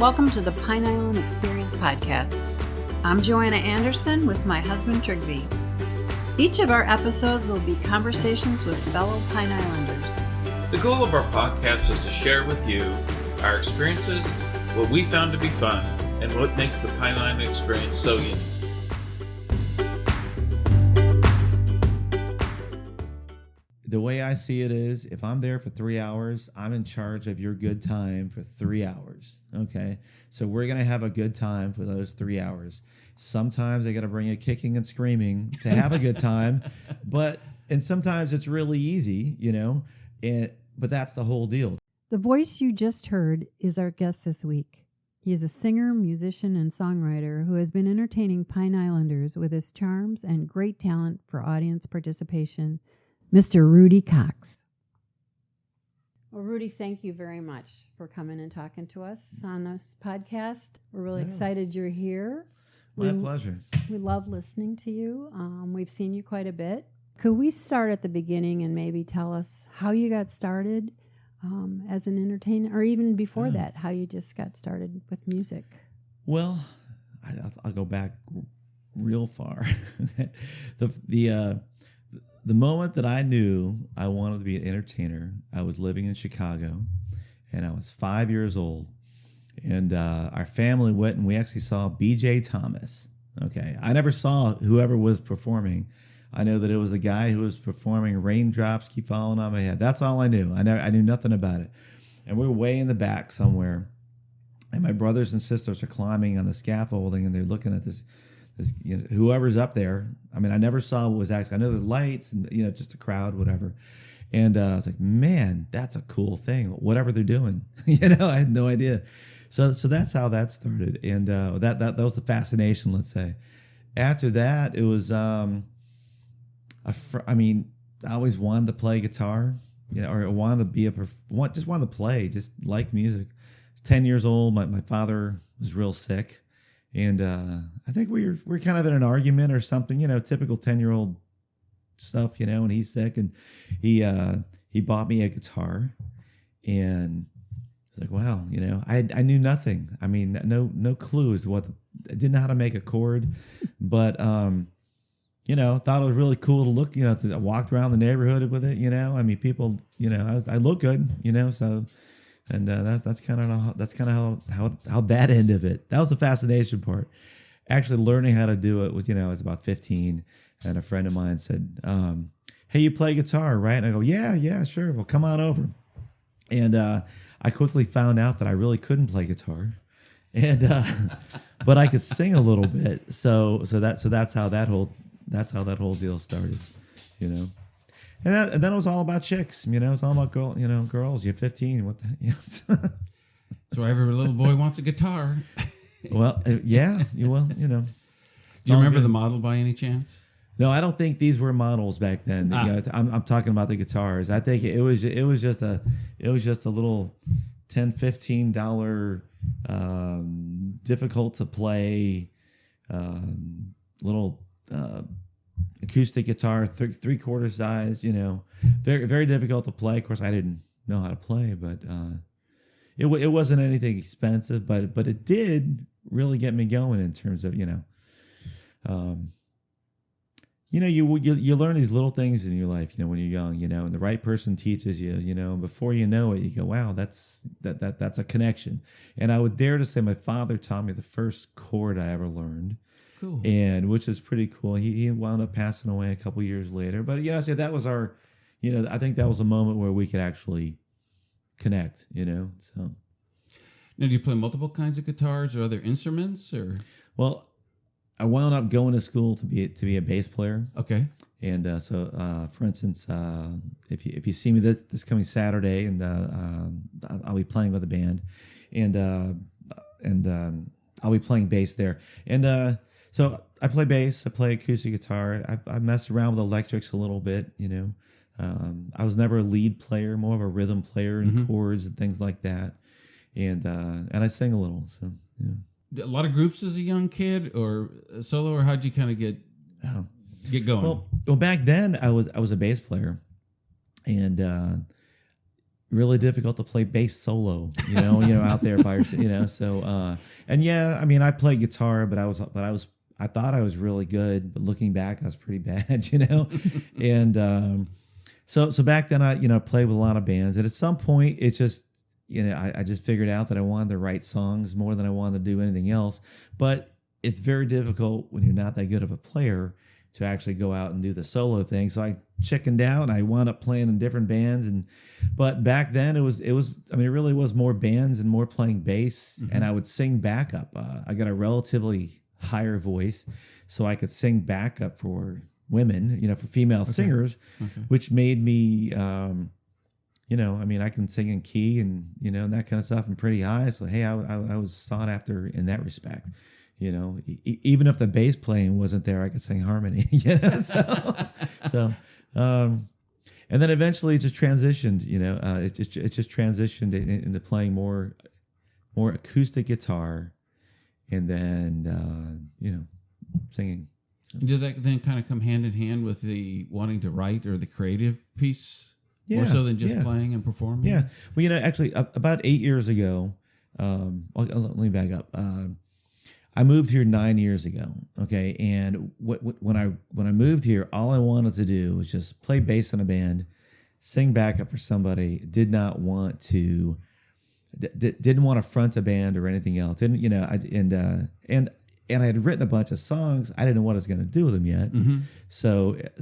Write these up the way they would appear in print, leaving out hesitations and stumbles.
Welcome to the Pine Island Experience Podcast. I'm Joanna Anderson with my husband Trigby. Each of our episodes will be conversations with fellow Pine Islanders. The goal of our podcast is to share with you our experiences, what we found to be fun, and what makes the Pine Island experience so unique. The way I see it is, if I'm there for 3 hours, I'm in charge of your good time for 3 hours. Okay, so we're gonna have a good time for those 3 hours. Sometimes I gotta bring you kicking and screaming to have a good time, and sometimes it's really easy, but that's the whole deal. The voice you just heard is our guest this week. He is a singer, musician, and songwriter who has been entertaining Pine Islanders with his charms and great talent for audience participation, Mr. Rudy Cox. Well, Rudy, thank you very much for coming and talking to us on this podcast. We're really excited you're here. My pleasure. We love listening to you. We've seen you quite a bit. Could we start at the beginning and maybe tell us how you got started as an entertainer, or even before that, how you just got started with music? Well, I'll go back real far. The moment that I knew I wanted to be an entertainer, I was living in Chicago, and I was 5 years old. And our family went and we actually saw B.J. Thomas. Okay, I never saw whoever was performing. I know that it was the guy who was performing "Raindrops Keep Falling on My Head." That's all I knew. I knew nothing about it. And we were way in the back somewhere, and my brothers and sisters are climbing on the scaffolding, and they're looking at this whoever's up there. I mean, I never saw what was actually. I know the lights and just a crowd, whatever. And I was like, man, that's a cool thing. Whatever they're doing, I had no idea. So that's how that started, and that was the fascination. Let's say. After that, it was. I always wanted to play guitar, or wanted to be just wanted to play, just like music. I was 10 years old. My father was real sick. And I think we were kind of in an argument or something, typical 10-year-old stuff, and he's sick, and he bought me a guitar, and it's like, wow, I knew nothing. I mean, no clue as to I didn't know how to make a chord, but thought it was really cool to look, to walk around the neighborhood with it, I mean, people, I look good, so. And that's kind of how that end of it. That was the fascination part. Actually, learning how to do it was, I was about 15, and a friend of mine said, "Hey, you play guitar, right?" And I go, "Yeah, sure. Well, come on over." And I quickly found out that I really couldn't play guitar, and but I could sing a little bit. So that's how that whole deal started, And then it was all about chicks, it was all about girls. You're 15. What the? That's why every little boy wants a guitar. Well, yeah. Well, Do you remember the model by any chance? No, I don't think these were models back then. I'm talking about the guitars. I think it was just a little $10-15 difficult to play little. Acoustic guitar, 3/4 size, very, very difficult to play. Of course, I didn't know how to play, but it wasn't anything expensive, but it did really get me going in terms of, you learn these little things in your life, when you're young, and the right person teaches you, and before you know it, you go, wow, that's a connection. And I would dare to say my father taught me the first chord I ever learned. Cool. And which is pretty cool. He wound up passing away a couple years later. But so that was our, I think that was a moment where we could actually connect, So Now, do you play multiple kinds of guitars or other instruments, or? Well, I wound up going to school to be a bass player. Okay. And for instance, if you see me this coming Saturday, and I'll be playing with a band, and I'll be playing bass there, and. So I play bass, I play acoustic guitar. I messed around with electrics a little bit, I was never a lead player, more of a rhythm player and chords and things like that. And I sing a little. So a lot of groups as a young kid, or solo, or how'd you kind of get going? Well, back then I was a bass player, and really difficult to play bass solo, out there by yourself, so, and yeah, I mean, I played guitar, but I thought I was really good, but looking back, I was pretty bad, and, so back then I, played with a lot of bands, and at some point it's just, I just figured out that I wanted to write songs more than I wanted to do anything else, but it's very difficult when you're not that good of a player to actually go out and do the solo thing. So I chickened out. I wound up playing in different bands, but back then it really was more bands and more playing bass, and I would sing backup. I got a relatively higher voice, so I could sing backup for women, for female singers, which made me, I can sing in key and, and that kind of stuff and pretty high. So, hey, I was sought after in that respect. Even if the bass playing wasn't there, I could sing harmony. And then eventually it just transitioned. It just transitioned into playing more acoustic guitar, and then singing. So. Did that then kind of come hand in hand with the wanting to write or the creative piece, more so than just playing and performing? Yeah. Well, actually, about 8 years ago, let me back up. I moved here 9 years ago. Okay, and when I moved here, all I wanted to do was just play bass in a band, sing backup for somebody. Didn't want to front a band or anything else. And I had written a bunch of songs. I didn't know what I was going to do with them yet. So it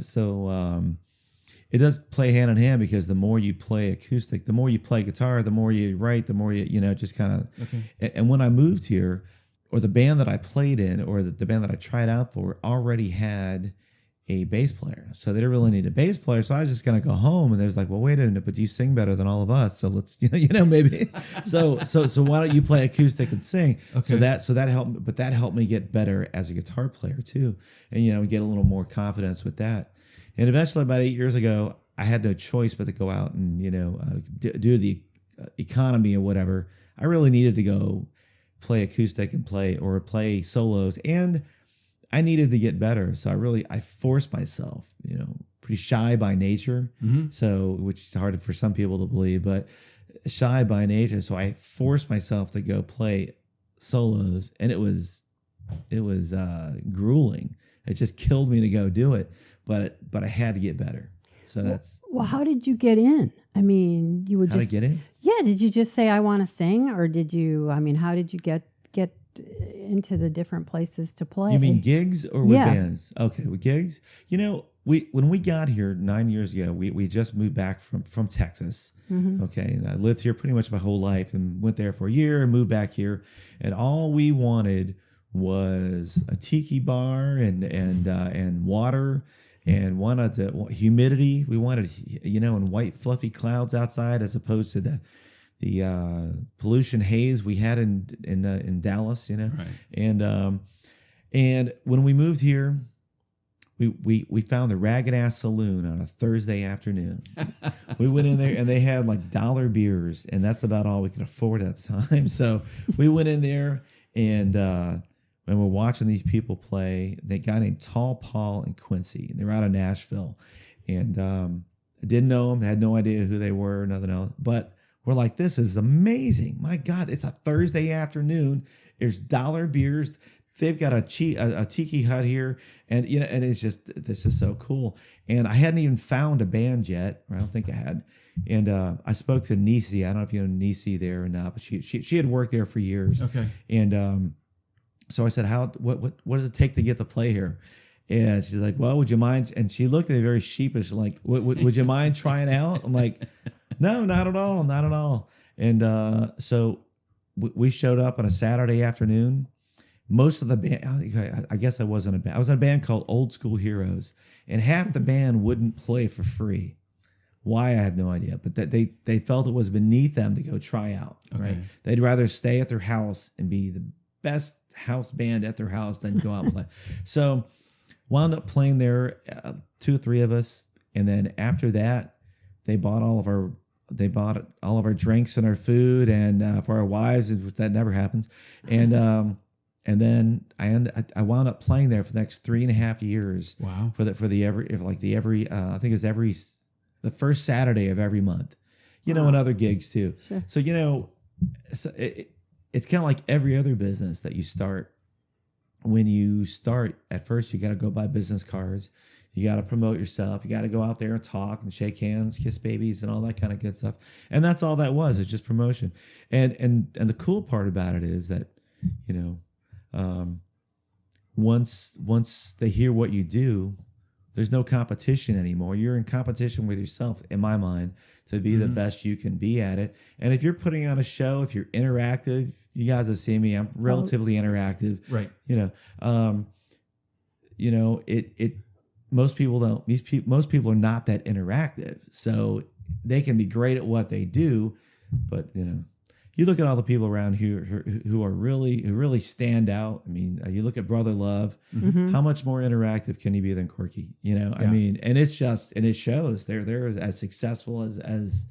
does play hand in hand, because the more you play acoustic, the more you play guitar, the more you write, the more you just kind of. Okay. And when I moved here, or the band that I played in, or the band that I tried out for, already had a bass player. So they didn't really need a bass player. So I was just going to go home, and there's like, well, wait a minute, but you sing better than all of us. So let's, maybe. So why don't you play acoustic and sing? Okay. So that helped, but that helped me get better as a guitar player too. And, get a little more confidence with that. And eventually, about 8 years ago, I had no choice but to go out and, do the economy or whatever. I really needed to go play acoustic and play solos, and I needed to get better. So I forced myself, pretty shy by nature. So, which is hard for some people to believe, but shy by nature. So I forced myself to go play solos, and it was grueling. It just killed me to go do it, but I had to get better. So that's. Well, how did you get in? I mean, you would how just to get in? Yeah, did you just say I want to sing, or did you? I mean, how did you get into the different places to play? You mean gigs or with bands? Okay, with gigs. When we got here 9 years ago, we just moved back from Texas. Okay, and I lived here pretty much my whole life, and went there for a year and moved back here, and all we wanted was a tiki bar and water. And wanted the humidity. We wanted, and white fluffy clouds outside, as opposed to the pollution haze we had in Dallas. Right. And when we moved here, we found the Ragged Ass Saloon on a Thursday afternoon. We went in there, and they had like dollar beers, and that's about all we could afford at the time. So we went in there, and we're watching these people play. They guy named Tall Paul and Quincy, and they're out of Nashville. And I didn't know them, had no idea who they were, nothing else. But we're like, this is amazing. My God, it's a Thursday afternoon. There's dollar beers. They've got a tiki hut here, and and it's just, this is so cool. And I hadn't even found a band yet, or I don't think I had. And I spoke to Nisi. I don't know if you know Nisi there or not, but she had worked there for years. Okay. And so I said, what does it take to get to play here? And she's like, well, would you mind? And she looked at me very sheepish, like, would you mind trying out? I'm like, no, not at all, not at all. And so we showed up on a Saturday afternoon. Most of the band, I guess I wasn't a band. I was in a band called Old School Heroes, and half the band wouldn't play for free. Why, I have no idea, but that they felt it was beneath them to go try out. Okay. Right? They'd rather stay at their house and be the best house band at their house than go out and play. So wound up playing there, 2 or 3 of us, and then after that, they bought all of our drinks and our food, and for our wives, that never happens. And then I wound up playing there for the next 3.5 years. Wow! I think it was the first Saturday of every month. you know, and other gigs too. Sure. So, you know, it's kind of like every other business that you start. When you start, at first, you got to go buy business cards. You got to promote yourself. You got to go out there and talk and shake hands, kiss babies, and all that kind of good stuff. And that's all that was. It's just promotion. And the cool part about it is that, you know, once they hear what you do, there's no competition anymore. You're in competition with yourself, in my mind, to be the best you can be at it. And if you're putting on a show, if you're interactive, you guys have seen me. I'm relatively interactive, right? You know, it. Most people don't. Most people are not that interactive, so they can be great at what they do, but you know, you look at all the people around who really stand out. I mean, you look at Brother Love. Mm-hmm. How much more interactive can he be than Corky? You know, I mean, and it shows. They're as successful as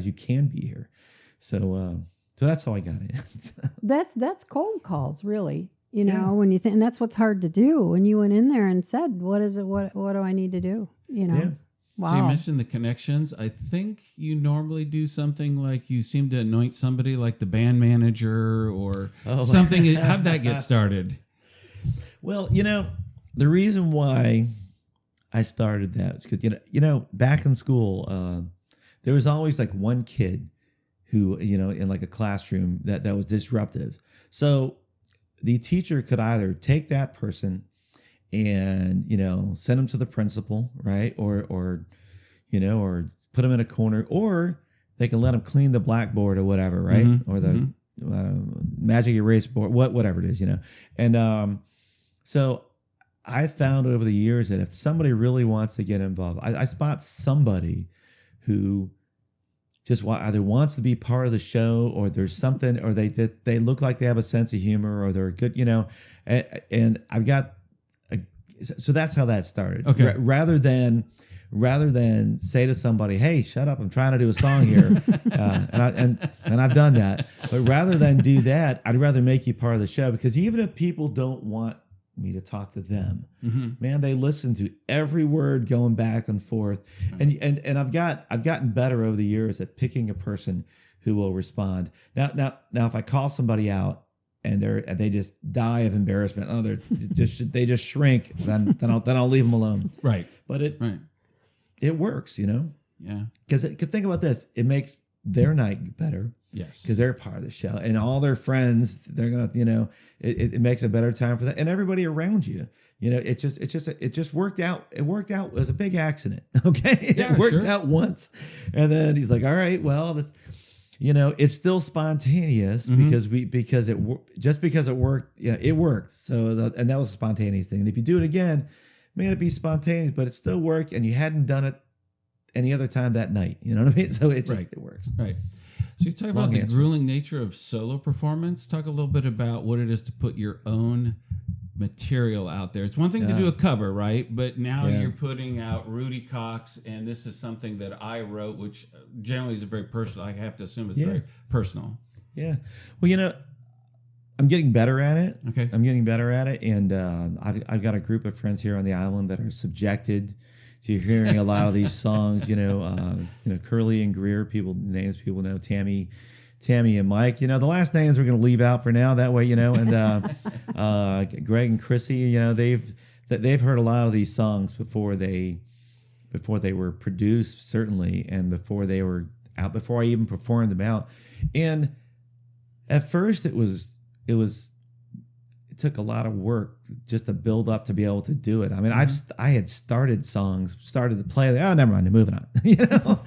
you can be here. So that's how I got in. That's cold calls, really. You know, when you think, and that's what's hard to do. When you went in there and said, "What is it? What do I need to do?" You know. Yeah. Wow. So you mentioned the connections. I think you normally do something like you seem to anoint somebody like the band manager or something. How'd that get started? Well, you know, the reason why I started that is because you know, back in school, there was always like one kid who, you know, in like a classroom that was disruptive. So the teacher could either take that person and, you know, send them to the principal, right? Or you know, or put them in a corner, or they can let them clean the blackboard or whatever, right? Mm-hmm. Or the magic erase board, whatever it is, you know. And so I found over the years that if somebody really wants to get involved, I spot somebody who just either wants to be part of the show, or there's something, or they look like they have a sense of humor, or they're good, you know. And I've got, so that's how that started. Okay. Rather than say to somebody, "Hey, shut up! I'm trying to do a song here," and I've done that. But rather than do that, I'd rather make you part of the show, because even if people don't want me to talk to them, man, they listen to every word going back and forth. And I've gotten better over the years at picking a person who will respond. Now if I call somebody out and they just die of embarrassment, they just shrink, then I'll leave them alone. Right. But it works, you know. Yeah. Because think about this, it makes their night better. Yes. Because they're part of the show, and all their friends, they're gonna, you know, it makes a better time for that, and everybody around you. You know, it just worked out. It worked out. It was a big accident. Okay, Yeah, it worked sure. out once, and then he's like, "All right, well, this, you know, it's still spontaneous because it worked. Yeah, it worked. So and that was a spontaneous thing. And if you do it again, it may not be spontaneous, but it still worked, and you hadn't done it any other time that night. You know what I mean? So it works. Right. So you talk about the grueling nature of solo performance. Talk a little bit about what it is to put your own material out there. It's one thing to do a cover, right? But now you're putting out Rudy Cox, and this is something that I wrote, which generally is a very personal. I have to assume it's very personal. Yeah. Well, you know, I'm getting better at it. Okay. I'm getting better at it, and I've got a group of friends here on the island that are subjected to hearing a lot of these songs. You know, Curly and Greer, names people know, Tammy and Mike. You know, the last names we're going to leave out for now. That way, you know, and Greg and Chrissy. You know, they've heard a lot of these songs before they were produced, certainly, and before they were out, before I even performed them out. And at first, it took a lot of work just to build up to be able to do it. I mean, I had started to play. Oh, never mind, moving on. You know,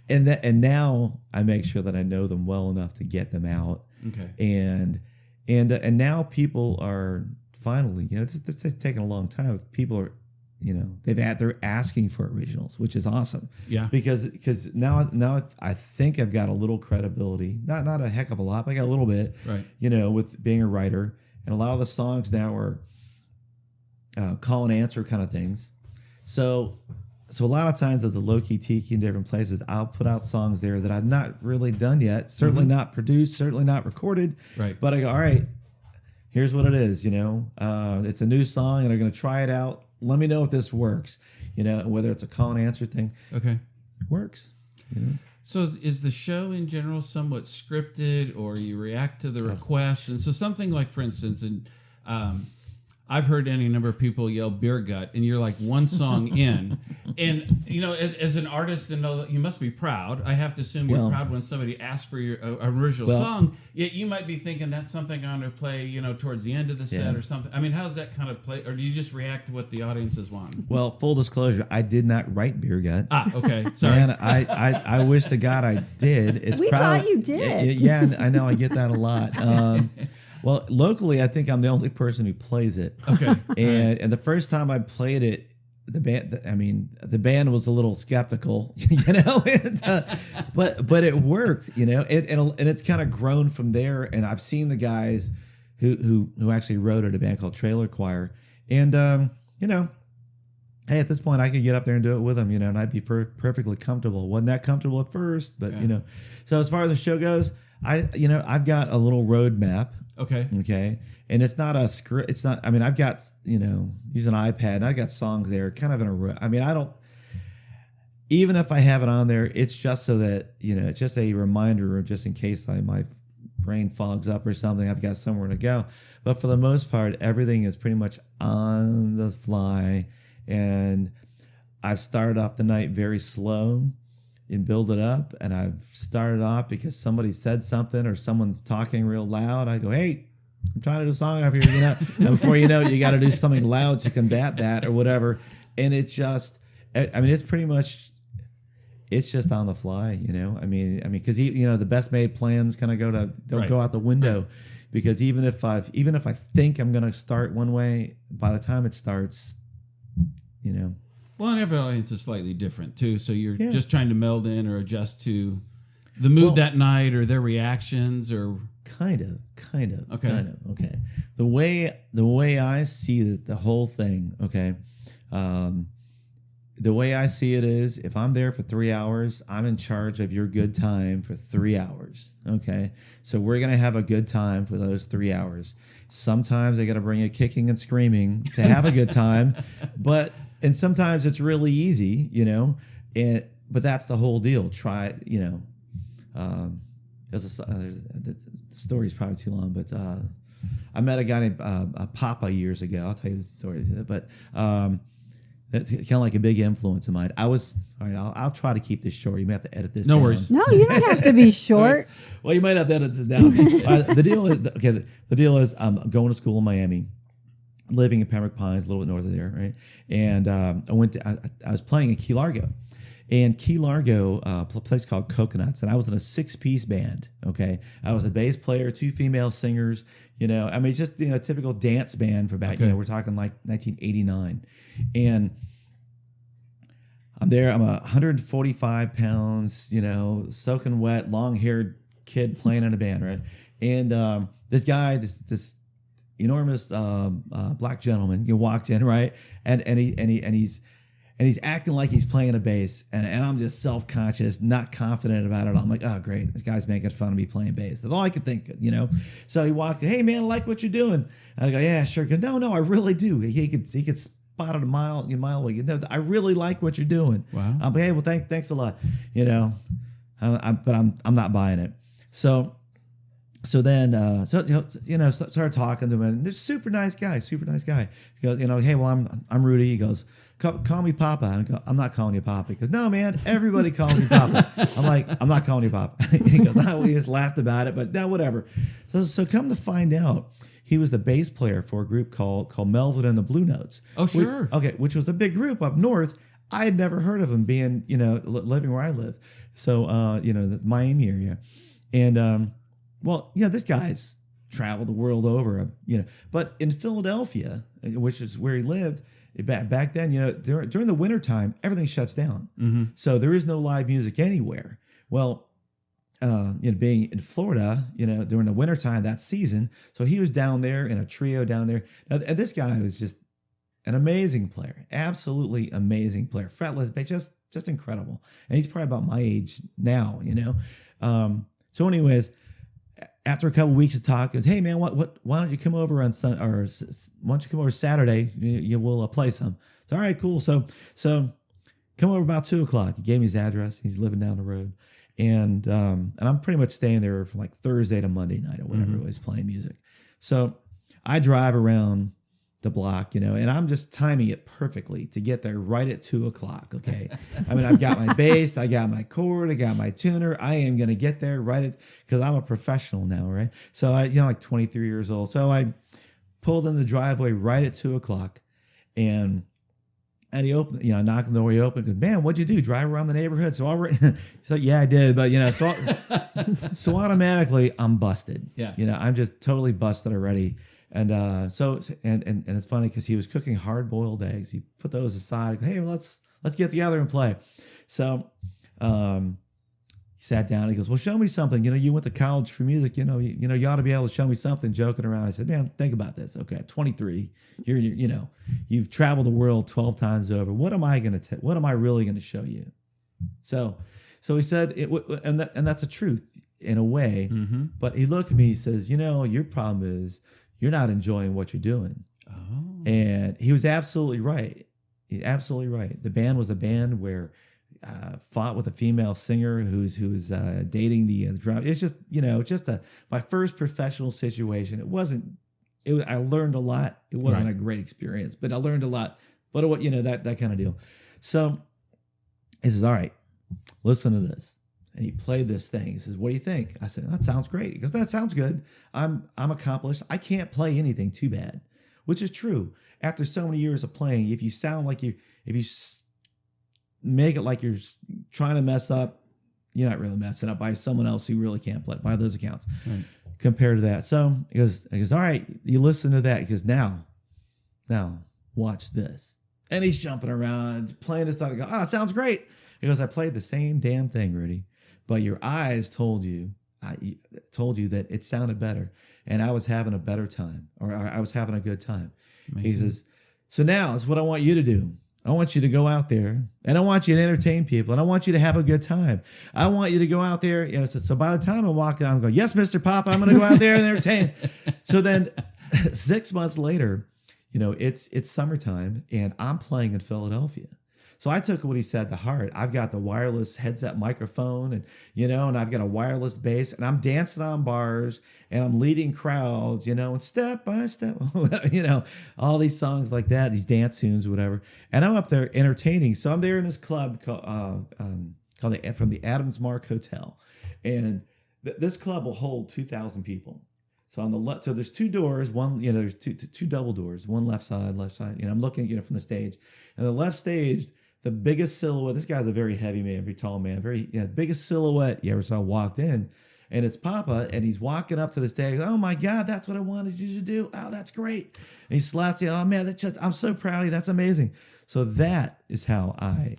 and now I make sure that I know them well enough to get them out. Okay. And now people are finally, you know, this has taken a long time. People are, you know, they're asking for originals, which is awesome. Yeah. Because now I think I've got a little credibility, not a heck of a lot, but I got a little bit. Right. You know, with being a writer. And a lot of the songs now are call and answer kind of things. So a lot of times at the low-key tiki in different places, I'll put out songs there that I've not really done yet. Certainly not produced, certainly not recorded. Right. But I go, all right, here's what it is. You know, it's a new song, and I'm going to try it out. Let me know if this works. You know, whether it's a call and answer thing. Okay. It works. You know? So is the show in general somewhat scripted, or you react to the requests? And so something like, for instance, I've heard any number of people yell beer gut, and you're like one song in. And, as an artist, and you must be proud. I have to assume you're proud when somebody asks for your original song. Yet you might be thinking that's something I'm going to play, towards the end of the set or something. I mean, how does that kind of play? Or do you just react to what the audiences want? Well, full disclosure, I did not write beer gut. Okay. Sorry. Man, I wish to God I did. We thought you did. Yeah, I know. I get that a lot. Well, locally, I think I'm the only person who plays it. Okay. And the first time I played it, the band was a little skeptical, but it worked, and it's kind of grown from there. And I've seen the guys who actually wrote it, a band called Trailer Choir, and hey, at this point I could get up there and do it with them, and I'd be perfectly comfortable. Wasn't that comfortable at first, but So as far as the show goes, I've got a little road map. Okay. And it's not a script. It's not, I've got, use an iPad, and I've got songs there kind of in a row. Even if I have it on there, it's just so that, it's just a reminder, or just in case my brain fogs up or something, I've got somewhere to go. But for the most part, everything is pretty much on the fly. And I've started off the night very slow and build it up. And I've started off because somebody said something or someone's talking real loud. I go, hey, I'm trying to do a song over here, and before you know it, you got to do something loud to combat that or whatever. And it just, it's pretty much, it's just on the fly, because the best made plans kind of go out the window, because even if I think I'm going to start one way, by the time it starts, Well, and every audience is slightly different too, so you're just trying to meld in or adjust to the mood that night or their reactions, or kind of. Okay. The way I see the whole thing, the way I see it is, if I'm there for 3 hours, I'm in charge of your good time for 3 hours. Okay, so we're gonna have a good time for those 3 hours. Sometimes I got to bring you kicking and screaming to have a good time, and sometimes it's really easy, but that's the whole deal. Try it, the story's probably too long, but I met a guy named Papa years ago. I'll tell you the story, but that's kind of like a big influence of mine. I'll try to keep this short. You may have to edit this down. No worries. No, you don't have to be short. Well, you might have to edit this down. The deal is I'm going to school in Miami, living in Pembroke Pines, a little bit north of there, right? And I was playing in Key Largo. And Key Largo, a place called Coconuts, and I was in a 6-piece band. Okay, I was a bass player, 2 female singers. It's just typical dance band for back. We're talking like 1989, and I'm there. I'm 145 pounds. Soaking wet, long-haired kid playing in a band, right? And this guy, this enormous black gentleman, walked in, right, and he's acting like he's playing a bass, and I'm just self-conscious, not confident about it. I'm like, oh, great, this guy's making fun of me playing bass. That's all I could think, So he walked, hey, man, I like what you're doing. And I go, yeah, sure. Go, no, I really do. He could spot it a mile away. I really like what you're doing. Wow. I'm like, hey, well, thanks a lot. But I'm not buying it. So then, started talking to him, and they're super nice guy. He goes, hey, well, I'm Rudy. He goes, call me Papa. And I go, I'm not calling you Papa. He goes, no, man, everybody calls me Papa. I'm like, I'm not calling you Papa. He goes, oh, he just laughed about it, but no, whatever. So come to find out, he was the bass player for a group called Melvin and the Blue Notes. Oh, sure. Which was a big group up north. I had never heard of him being, living where I lived. So, the Miami area. And, this guy's traveled the world over, but in Philadelphia, which is where he lived, back then, during the wintertime, everything shuts down. Mm-hmm. So there is no live music anywhere. Well, being in Florida, during the wintertime, that season, so he was down there in a trio down there. Now, and this guy was just an amazing player, absolutely amazing player, fretless, but just incredible. And he's probably about my age now, So anyways, after a couple of weeks of talk, he goes, hey man, why don't you come over on why don't you come over Saturday? We'll play some. So, all right, cool. So come over about 2:00. He gave me his address. He's living down the road. And I'm pretty much staying there from like Thursday to Monday night or whatever it was, playing music. So I drive around the block, and I'm just timing it perfectly to get there right at 2:00. Okay. I mean, I've got my bass, I got my chord, I got my tuner. I am going to get there because I'm a professional now. Right. So like 23 years old. So I pulled in the driveway right at 2:00 and he opened, knocked on the door, he opened, goes, man, what'd you do? Drive around the neighborhood? So yeah, I did. But, so automatically I'm busted. Yeah. I'm just totally busted already. And so it's funny because he was cooking hard boiled eggs. He put those aside. Hey, let's get together and play. So he sat down. He goes, well, show me something. You went to college for music. You ought to be able to show me something. Joking around. I said, man, think about this. Okay, I'm 23. You've traveled the world 12 times over. What am I really going to show you? So he said, and that's a truth in a way. Mm-hmm. But he looked at me. He says, your problem is you're not enjoying what you're doing. Oh. And he was absolutely right. Absolutely right. The band was a band where fought with a female singer who's dating the drummer. It's just my first professional situation. I learned a lot. It wasn't a great experience, but I learned a lot. But that kind of deal. So he says, all right, listen to this. And he played this thing. He says, what do you think? I said, that sounds great. He goes, that sounds good. I'm accomplished. I can't play anything too bad, which is true. After so many years of playing, if you sound like if you make it like you're trying to mess up, you're not really messing up by someone else who really can't play by those accounts compared to that. So he goes, all right, you listen to that. He goes, now watch this. And he's jumping around, playing this stuff. I go, it sounds great. He goes, I played the same damn thing, Rudy, but your eyes told you that it sounded better, and I was having a better time, or I was having a good time. Amazing. He says, so now it's what I want you to do. I want you to go out there, and I want you to entertain people, and I want you to have a good time. I want you to go out there. So by the time I'm walking, I'm going, yes, Mr. Papa, I'm going to go out there and entertain. So then 6 months later, it's summertime, and I'm playing in Philadelphia. So I took what he said to heart. I've got the wireless headset microphone and I've got a wireless bass, and I'm dancing on bars, and I'm leading crowds, and step by step, all these songs like that, these dance tunes, whatever. And I'm up there entertaining. So I'm there in this club called from the Adams Mark Hotel. And this club will hold 2,000 people. So on the left, so there's two doors, one, there's two double doors, one left side. I'm looking, from the stage, and the left stage, the biggest silhouette. This guy's a very heavy man, very tall man, biggest silhouette you ever saw walked in, and it's Papa, and he's walking up to the stage. Oh my God, that's what I wanted you to do. Oh, that's great. And he slaps you. Oh man, I'm so proud of you. That's amazing. So that is how I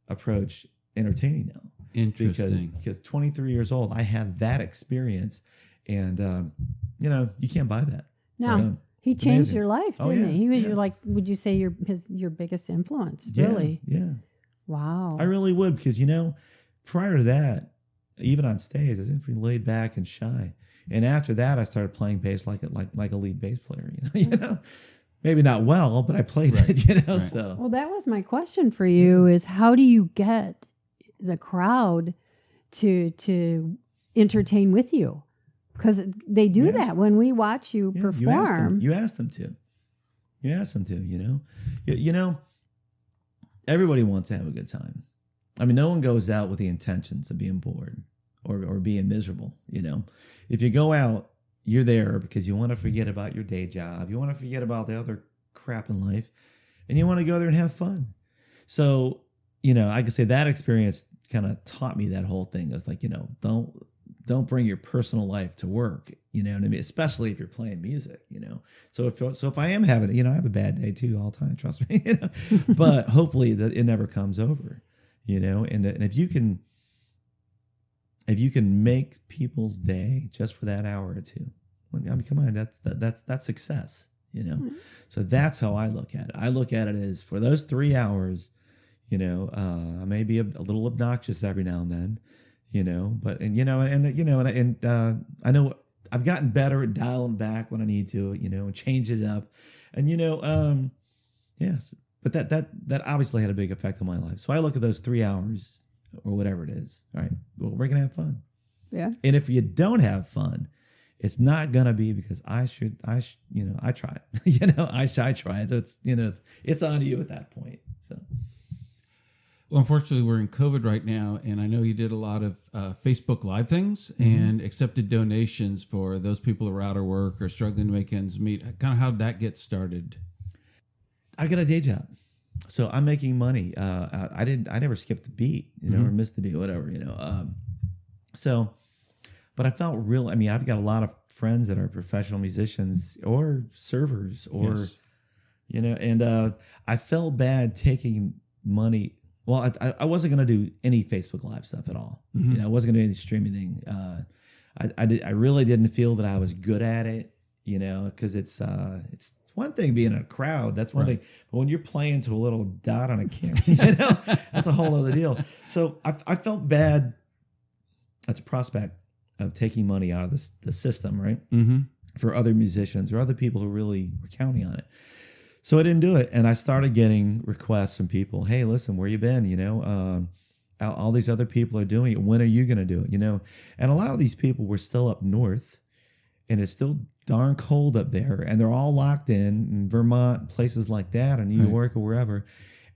approach entertaining now. Interesting. Because 23 years old, I had that experience, and you can't buy that. No. So, he changed your life, didn't he? He was would you say your biggest influence, really? Yeah. Wow. I really would, because, prior to that, even on stage, I was pretty laid back and shy. And after that, I started playing bass like a lead bass player, Maybe not well, but I played it, Right. So. Well, that was my question for you, is how do you get the crowd to entertain with you? Because they do that when we watch you perform. You ask them to. Everybody wants to have a good time. I mean, no one goes out with the intentions of being bored or being miserable, If you go out, you're there because you want to forget about your day job. You want to forget about the other crap in life, and you want to go there and have fun. So, I could say that experience kind of taught me that whole thing. It's like, don't bring your personal life to work, what I mean? Especially if you're playing music, So if I am having, I have a bad day too all the time, trust me, But hopefully it never comes over, And if you can make people's day just for that hour or two, come on, that's success, Mm-hmm. So that's how I look at it. I look at it as, for those 3 hours, I may be a little obnoxious every now and then. But I know I've gotten better at dialing back when I need to, and change it up, and yes, but that obviously had a big effect on my life. So I look at those 3 hours or whatever it is. All right. Well, we're going to have fun. Yeah. And if you don't have fun, it's not going to be because I tried. I tried. So it's on you at that point. So. Well, unfortunately, we're in COVID right now, and I know you did a lot of Facebook Live things and accepted donations for those people who are out of work or struggling to make ends meet. Kind of how did that get started? I got a day job, so I'm making money. I never skipped a beat, or missed a beat, whatever, But I felt real. I mean, I've got a lot of friends that are professional musicians or servers, or and I felt bad taking money. Well, I wasn't going to do any Facebook Live stuff at all. I wasn't going to do any streaming thing. I really didn't feel that I was good at it, because it's one thing being in a crowd. That's one thing. But when you're playing to a little dot on a camera, that's a whole other deal. So I felt bad at the prospect of taking money out of the system, right? For other musicians or other people who really were counting on it. So I didn't do it, and I started getting requests from people. Hey, listen, where you been? All these other people are doing it. When are you going to do it? And a lot of these people were still up north, and it's still darn cold up there, and they're all locked in Vermont, places like that, or New York or wherever,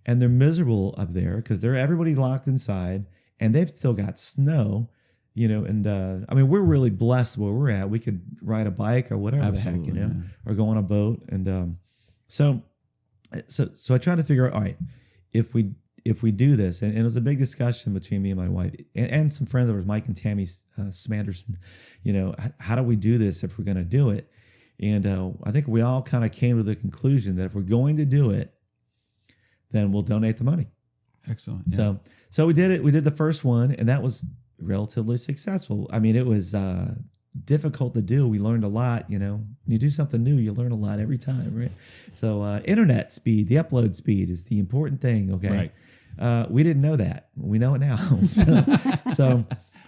and they're miserable up there because everybody's locked inside, and they've still got snow. And I mean, we're really blessed where we're at. We could ride a bike or whatever the heck, or go on a boat, and So I tried to figure out, all right, if we do this, and it was a big discussion between me and my wife and some friends of ours, Mike and Tammy Smanderson, how do we do this if we're going to do it? And I think we all kind of came to the conclusion that if we're going to do it, then we'll donate the money. Excellent. Yeah. So we did it. We did the first one, and that was relatively successful. I mean, it was difficult to do. We learned a lot. When you do something new, you learn a lot every time, right? So internet speed, the upload speed is the important thing. Okay. Right. We didn't know that. We know it now. So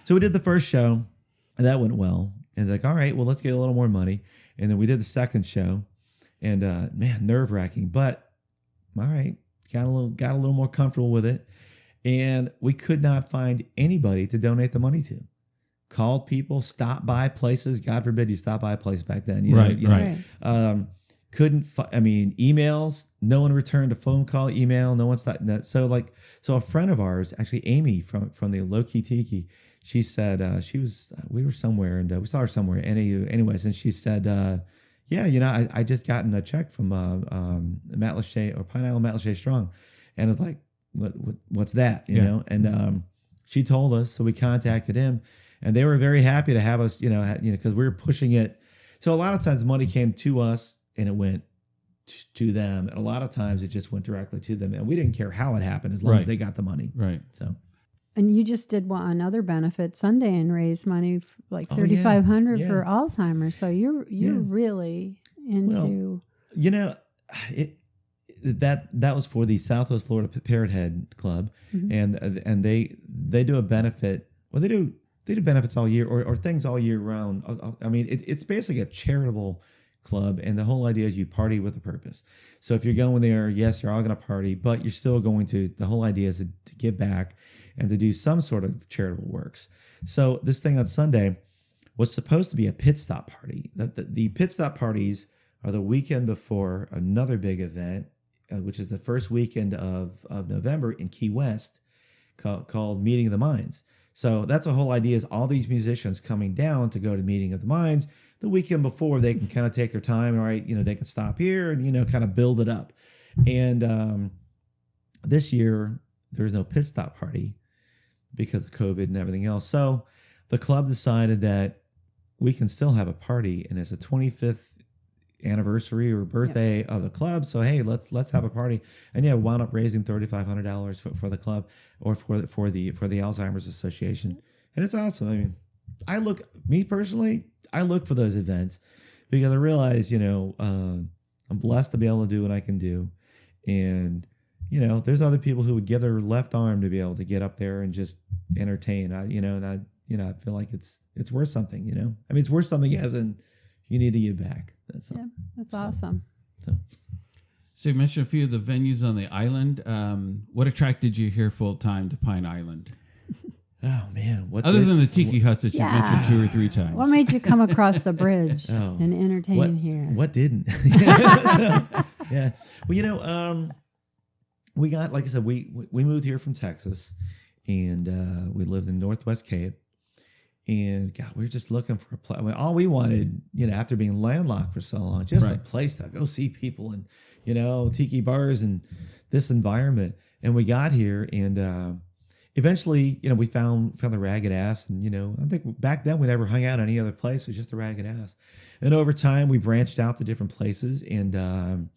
we did the first show, and that went well. And it's like, all right, well, let's get a little more money. And then we did the second show, and man, nerve wracking, but all right, got a little more comfortable with it. And we could not find anybody to donate the money to. Called people, stopped by places. God forbid you stop by a place back then. Right. Couldn't. Emails. No one returned a phone call, email. No one stopped. So a friend of ours, actually Amy from the Low Key Tiki, she said we were somewhere, and we saw her somewhere. Anyways, and she said, I just gotten a check from Matt Lachey or Pine Island Matt Lachey Strong, and it's like, what's that? And she told us, so we contacted him. And they were very happy to have us, because we were pushing it. So a lot of times money came to us and it went to them. And a lot of times it just went directly to them. And we didn't care how it happened as long as they got the money. Right. So. And you just did another benefit Sunday and raised money like $3,500 for Alzheimer's. So you're really into. That was for the Southwest Florida Parrot Head Club, and they do a benefit. Well, they do benefits all year or things all year round. I mean, it's basically a charitable club, and the whole idea is you party with a purpose. So if you're going there, yes, you're all going to party, but you're still going to. The whole idea is to give back and to do some sort of charitable works. So this thing on Sunday was supposed to be a pit stop party. The pit stop parties are the weekend before another big event, which is the first weekend of November in Key West, called Meeting of the Minds. So that's the whole idea, is all these musicians coming down to go to Meeting of the Minds. The weekend before, they can kind of take their time, all right, they can stop here and, kind of build it up. And this year, there's no pit stop party because of COVID and everything else. So the club decided that we can still have a party, and it's a 25th anniversary or birthday of the club. So hey, let's have a party. And wound up raising $3,500 for the club or for the Alzheimer's Association. And it's awesome. I mean, I look for those events because I realize, I'm blessed to be able to do what I can do. And, there's other people who would give their left arm to be able to get up there and just entertain. I feel like it's worth something, I mean, it's worth something as in you need to give back. That's awesome. So you mentioned a few of the venues on the island. What attracted you here full time to Pine Island? Oh man! Other than the tiki huts that you mentioned 2 or 3 times. What made you come across the bridge and entertain here? What didn't? Yeah. Well, we got, like I said, we moved here from Texas, and we lived in Northwest Cape, and God, we were just looking for a place. I mean, all we wanted, after being landlocked for so long, just a place to go see people and tiki bars and this environment. And we got here, and eventually, we found the Ragged Ass, and I think back then we never hung out any other place. It was just the Ragged Ass, and over time we branched out to different places, and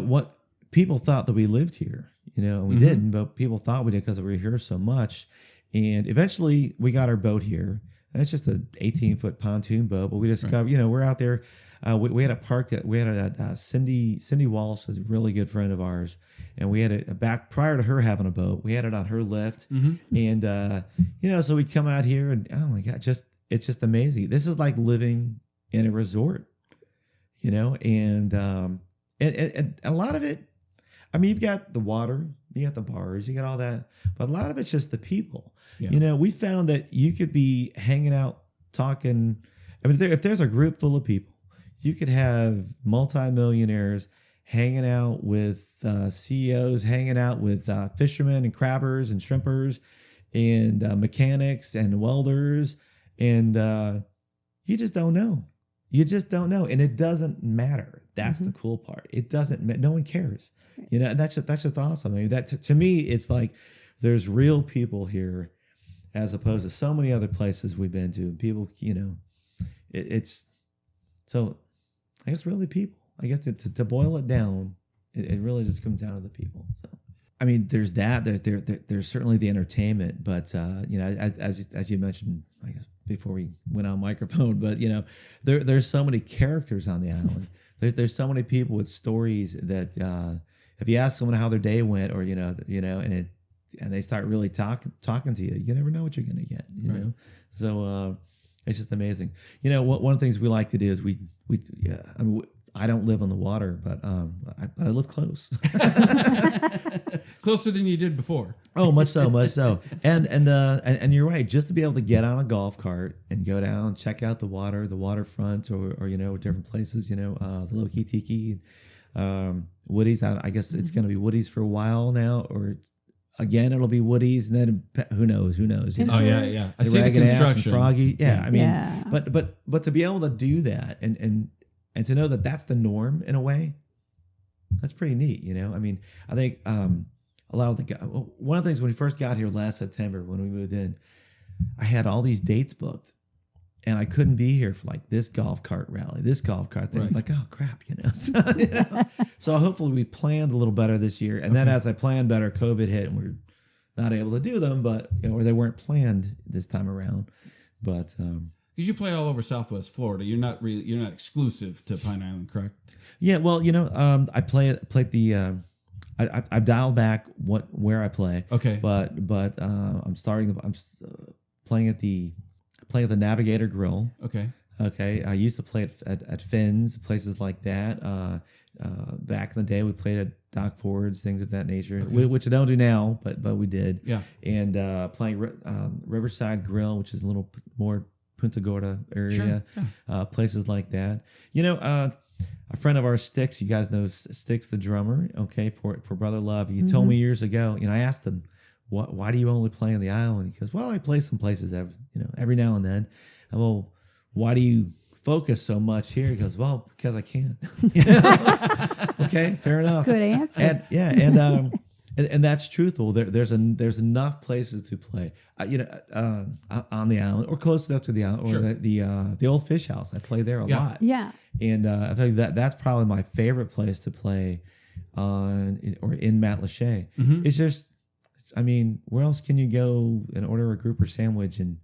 what people thought that we lived here, and we didn't, but people thought we did because we were here so much, and eventually we got our boat here. And it's just an 18-foot pontoon boat, but we discovered, we're out there. We had a park that we had a Cindy Walsh was a really good friend of ours, and we had it back prior to her having a boat. We had it on her lift, and so we'd come out here, and oh my God, it's just amazing. This is like living in a resort, and a lot of it. I mean, you've got the water, you got the bars, you got all that, but a lot of it's just the people. Yeah. We found that you could be hanging out, talking. I mean, if there's a group full of people, you could have multimillionaires hanging out with CEOs, hanging out with fishermen and crabbers and shrimpers and mechanics and welders. And you just don't know. You just don't know. And it doesn't matter. That's the cool part. It doesn't, no one cares. That's just awesome. I mean, that to me, it's like there's real people here as opposed to so many other places we've been to. People, it's so I guess really people. I guess to boil it down, it really just comes down to the people. So, I mean, there's that. There's certainly the entertainment, but as you mentioned, I guess before we went on microphone, but there's so many characters on the island. There's so many people with stories that if you ask someone how their day went, or and they start really talking to you, you never know what you're gonna get. You know, so it's just amazing. One of the things we like to do is I don't live on the water, but I live close. Closer than you did before. Oh, much so. And you're right. Just to be able to get on a golf cart and go down, check out the waterfront, or different places. The Loki Tiki, Woody's. I guess it's going to be Woody's for a while now, or again it'll be Woody's, and then who knows? Oh yeah. I see the construction. Froggy. Yeah, I mean, but to be able to do that and to know that that's the norm in a way, that's pretty neat. I mean, I think a lot of one of the things when we first got here last September, when we moved in, I had all these dates booked, and I couldn't be here for like this golf cart rally, this golf cart thing. Right. It's like, oh crap, So hopefully we planned a little better this year, and then as I planned better, COVID hit, and we're not able to do them, but or they weren't planned this time around, but. Because you play all over Southwest Florida, you're not exclusive to Pine Island, correct? Yeah, well, I played the. I've dialed back where I play. Okay, but I'm playing at the Navigator Grill. Okay. I used to play at Finn's, places like that. Back in the day, we played at Dock Fords, things of that nature, which I don't do now, but we did. Yeah, and playing Riverside Grill, which is a little more Punta Gorda area, sure. Places like that. A friend of ours, Sticks, you guys know Sticks, the drummer, okay, for Brother Love. He told me years ago, I asked him, why do you only play on the island? He goes, well, I play some places every now and then. Well, why do you focus so much here? He goes, well, because I can. Okay, fair enough. Good answer. And that's truthful. There's enough places to play, on the island or close enough to the island, or sure. the old fish house. I play there a lot. Yeah. And I tell you that's probably my favorite place to play in Matlacha. Mm-hmm. It's just, where else can you go and order a grouper sandwich and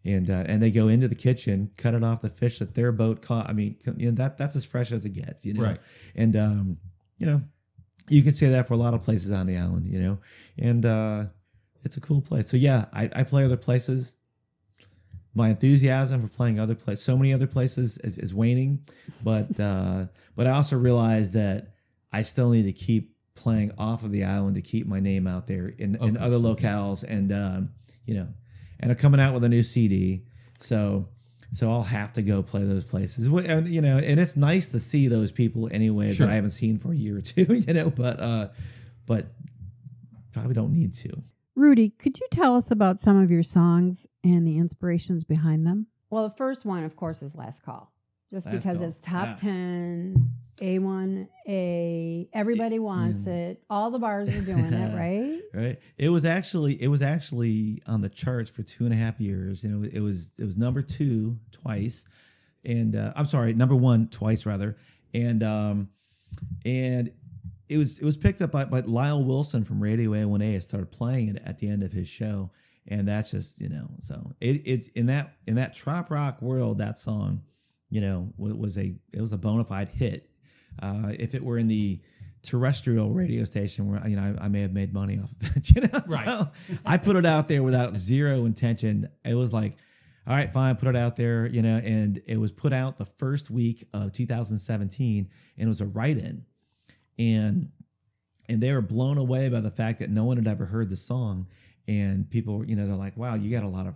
they go into the kitchen, cut it off the fish that their boat caught. That's as fresh as it gets, Right. And you can say that for a lot of places on the island, and it's a cool place. So yeah, I play other places. My enthusiasm for playing other places, so many other places, is waning, but I also realize that I still need to keep playing off of the island to keep my name out there in other locales, and and are coming out with a new CD. So I'll have to go play those places. And, and it's nice to see those people anyway that I haven't seen for a year or two, but probably don't need to. Rudy, could you tell us about some of your songs and the inspirations behind them? Well, the first one, of course, is Last Call. Because it's top 10, A1A, everybody wants it. All the bars are doing it, right? Right. It was actually on the charts for 2.5 years. It was number 2 twice, and I'm sorry, number 1 twice rather, and it was picked up by Lyle Wilson from Radio A1A. Started playing it at the end of his show, and that's just so it's in that trop rock world. That song, was a bona fide hit. If it were in the terrestrial radio station where I may have made money off of it, right. So I put it out there without zero intention. It was like, all right, fine, put it out there, and it was put out the first week of 2017, and it was a write-in, and they were blown away by the fact that no one had ever heard the song. And people, they're like, wow, you got a lot of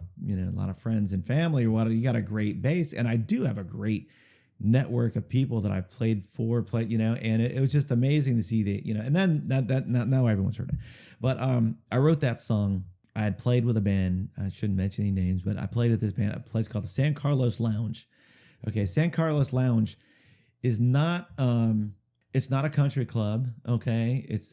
friends and family, or what? You got a great base. And I do have a great network of people that I've played for, and it was just amazing to see and then that now everyone's heard it. But I wrote that song. I had played with a band. I shouldn't mention any names, but I played at this band, a place called the San Carlos Lounge. Okay, San Carlos Lounge is not, it's not a country club. Okay, it's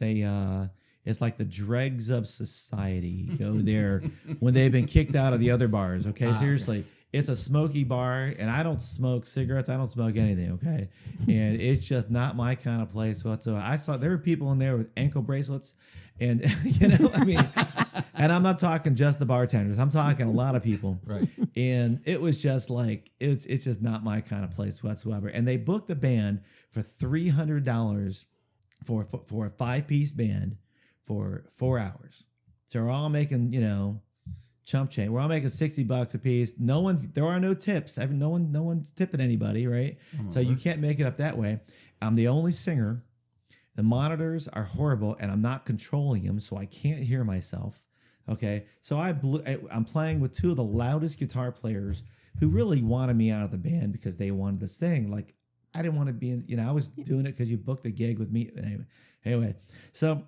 like the dregs of society go there when they've been kicked out of the other bars. Okay, seriously. It's a smoky bar, and I don't smoke cigarettes. I don't smoke anything, okay? And it's just not my kind of place whatsoever. I saw there were people in there with ankle bracelets, and, and I'm not talking just the bartenders. I'm talking a lot of people. Right. And it was just like, it's just not my kind of place whatsoever. And they booked the band for $300 for a 5-piece band for 4 hours. So we're all making, chump change. We're all making $60 a piece. There are no tips. No one's tipping anybody, right? So you can't make it up that way. I'm the only singer. The monitors are horrible, and I'm not controlling them, so I can't hear myself. Okay, so I'm playing with 2 of the loudest guitar players who really wanted me out of the band because they wanted to sing. Like, I didn't want to be in. I was doing it because you booked a gig with me. Anyway, so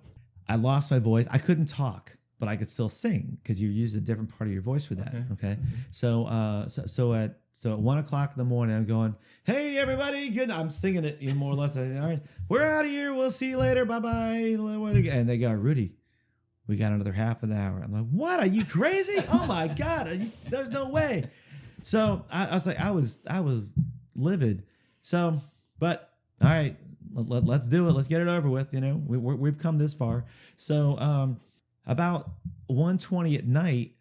I lost my voice. I couldn't talk, but I could still sing because you use a different part of your voice for that. Okay. So at 1 o'clock in the morning, I'm going, hey everybody, good. I'm singing it more or less. All right, we're out of here. We'll see you later. Bye bye. And they go, Rudy, we got another half an hour. I'm like, what? Are you crazy? Oh my God! There's no way. So I was like, I was livid. So, but all right, let's do it. Let's get it over with. We've come this far. So about 1:20 at night,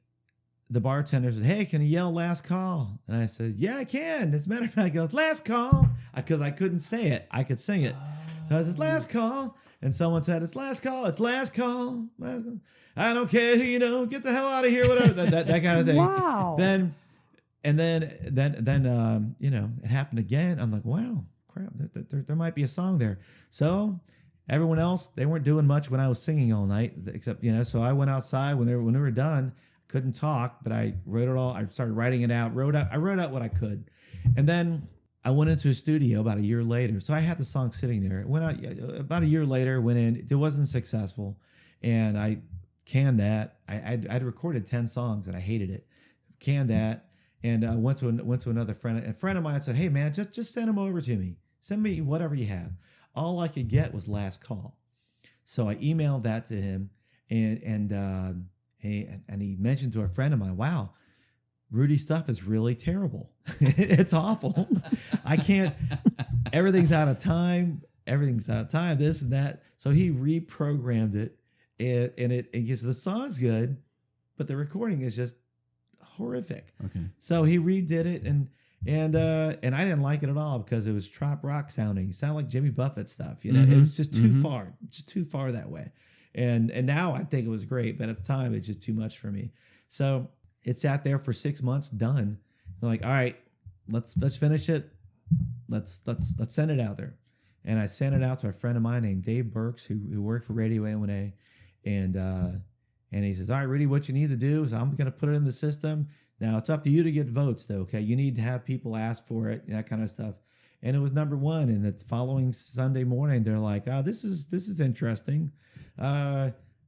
the bartender said, hey, can you yell last call? And I said, yeah, I can. As a matter of fact, I go, last call, because I couldn't say it. I could sing it. So I said, last call. And someone said, it's last call. It's last call. I don't care who get the hell out of here, whatever, that kind of thing. Wow. Then it happened again. I'm like, wow, crap, there might be a song there. So everyone else, they weren't doing much when I was singing all night, except, so I went outside when they were done. Couldn't talk, but I wrote it all. I started writing it out. I wrote out what I could. And then I went into a studio about a year later. So I had the song sitting there. It went out about a year later, went in. It wasn't successful. And I canned that. I'd recorded 10 songs and I hated it. Canned that. And I went to another friend. A friend of mine said, hey, man, just send them over to me. Send me whatever you have. All I could get was last call. So I emailed that to him. And he mentioned to a friend of mine, wow, Rudy's stuff is really terrible. It's awful. I can't, everything's out of time. This and that. So he reprogrammed it. And it gets, the song's good, but the recording is just horrific. Okay. So he redid it, and I didn't like it at all because it was trop rock sounding. It sounded like Jimmy Buffett stuff. It was just too far that way. And now I think it was great, but at the time it's just too much for me. So it sat there for 6 months, done. They're like, all right, let's finish it. Let's send it out there. And I sent it out to a friend of mine named Dave Burks, who worked for Radio A1A, and And he says, all right, Rudy, what you need to do is I'm going to put it in the system. Now it's up to you to get votes though. Okay. You need to have people ask for it, that kind of stuff. And it was number one. And the following Sunday morning, they're like, oh, this is interesting.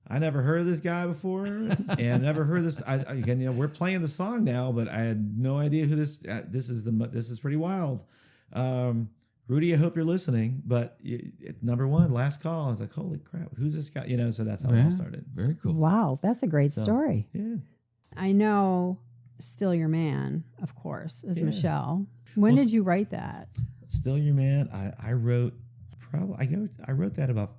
I never heard of this guy before, and never heard this. Again, we're playing the song now, but I had no idea who this. This is pretty wild. Rudy, I hope you're listening. But number one, last call. I was like, holy crap, who's this guy? So that's how it all started. Very cool. Wow, that's a great story. Yeah, I know. Still Your Man, of course, is Michelle. When did you write that? Still Your Man. I wrote that about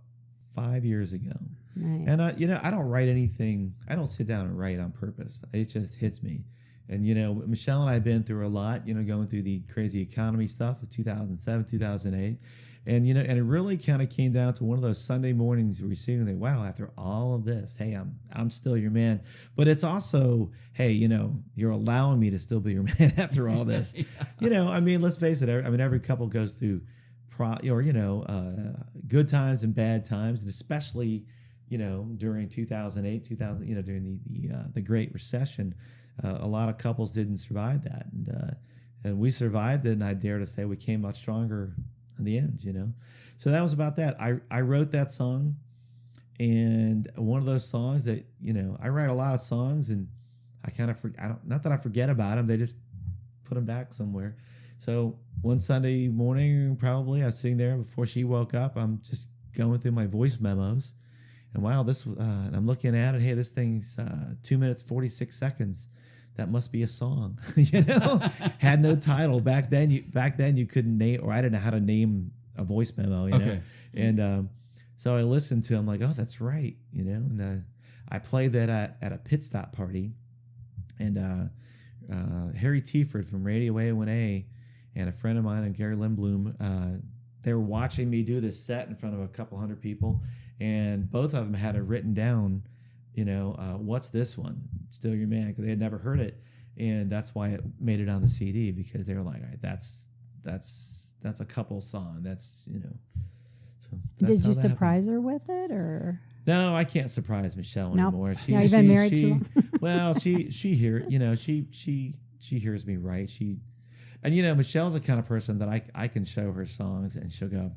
5 years ago. Nice. And I don't write anything. I don't sit down and write on purpose. It just hits me. And Michelle and I have been through a lot. Going through the crazy economy stuff of 2007, 2008, and and it really kind of came down to one of those Sunday mornings where you're sitting there, wow, after all of this, hey, I'm still your man. But it's also, hey, you're allowing me to still be your man after all this. Yeah. Let's face it. Every couple goes through, good times and bad times, and especially. During 2008, during the Great Recession, a lot of couples didn't survive that, and we survived it. And I dare to say we came much stronger in the end. So that was about that. I wrote that song, and one of those songs that I write a lot of songs, and I kind of not that I forget about them, they just put them back somewhere. So one Sunday morning, probably I was sitting there before she woke up. I'm just going through my voice memos. And wow, and I'm looking at it. Hey, this thing's 2 minutes 46 seconds. That must be a song. Had no title back then. You couldn't name, or I didn't know how to name a voice memo. Okay. And so I listened to. I'm like, oh, that's right. And I played that at a pit stop party, and Harry Tieford from Radio A1A and a friend of mine named Gary Lindblom, they were watching me do this set in front of a couple hundred people. And both of them had it written down, what's this one? Still Your Man, because they had never heard it. And that's why it made it on the CD, because they were like, all right, that's a couple song. That's, So did you surprise her with it, or? No, I can't surprise Michelle anymore. You've been married too long. Well, she hears me right. And Michelle's the kind of person that I can show her songs and she'll go,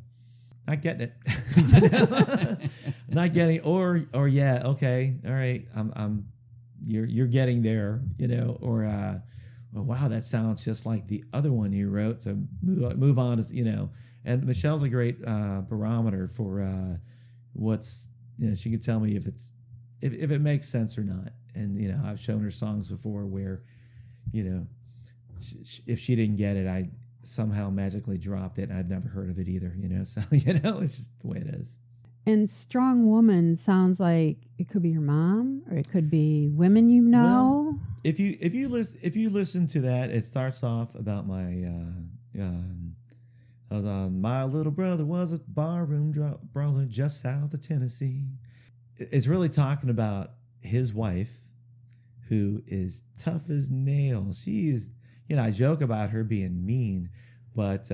not getting it. Not getting, or yeah, okay, all right, you're getting there, or well, wow, that sounds just like the other one you wrote. So move on, And Michelle's a great barometer for what's, she can tell me if it makes sense or not. And I've shown her songs before where, if she didn't get it, I somehow magically dropped it, and I'd never heard of it either. So it's just the way it is. And Strong Woman sounds like it could be your mom, or it could be women you know. Well, if you listen to that, it starts off about my my little brother was a barroom brawler just south of Tennessee. It's really talking about his wife, who is tough as nails. She is, I joke about her being mean, but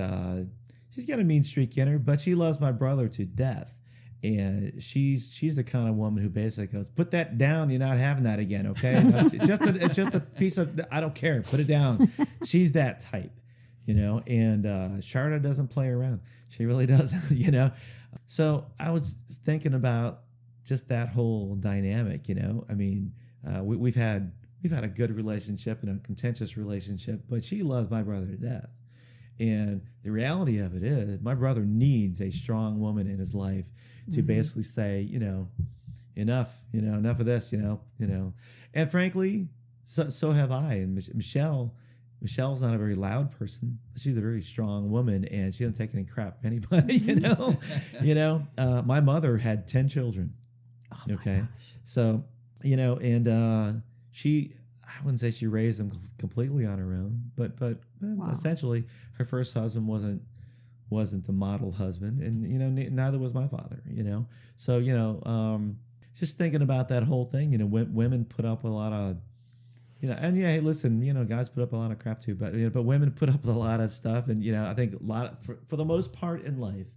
she's got a mean streak in her, but she loves my brother to death. And she's the kind of woman who basically goes, put that down. You're not having that again. Okay. It's just a piece of, I don't care. Put it down. She's that type, and Charlotte doesn't play around. She really doesn't, So I was thinking about just that whole dynamic, we've had a good relationship and a contentious relationship, but she loves my brother to death. And the reality of it is my brother needs a strong woman in his life to basically say, enough of this, and frankly, so have I. And Michelle's not a very loud person. She's a very strong woman, and she doesn't take any crap from anybody, my mother had 10 children. Oh okay. So, and I wouldn't say she raised them completely on her own, but wow. Essentially her first husband wasn't the model husband, and neither was my father. So just thinking about that whole thing. Women put up with a lot of, and yeah, hey, listen, guys put up a lot of crap too, but women put up with a lot of stuff, and I think a lot for the most part in life,